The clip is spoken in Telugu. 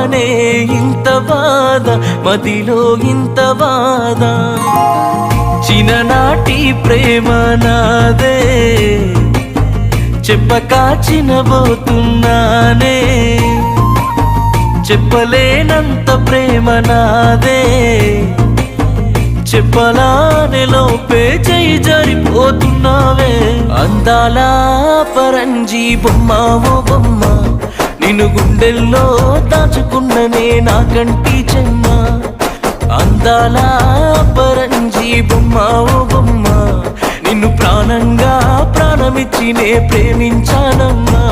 ప్రేమనే ఇంత బాధ, మదిలో ఇంత బాధ. చిన్ననాటి ప్రేమ నాదే, చెప్పక చినబోతున్నానే. చెప్పలేనంత ప్రేమ నాదే, చెప్పలానే లోపే చేయి జారిపోతున్నావే. అందాల పరంజీ బొమ్మ ఓ బొమ్మ, నిన్ను గుండెల్లో దాచుకున్ననే నా కంటి చెమ్మ. అందాల పరంజీ బొమ్మ ఓ బొమ్మ, నిన్ను ప్రాణంగా ప్రాణమిచ్చి నే ప్రేమించానమ్మా.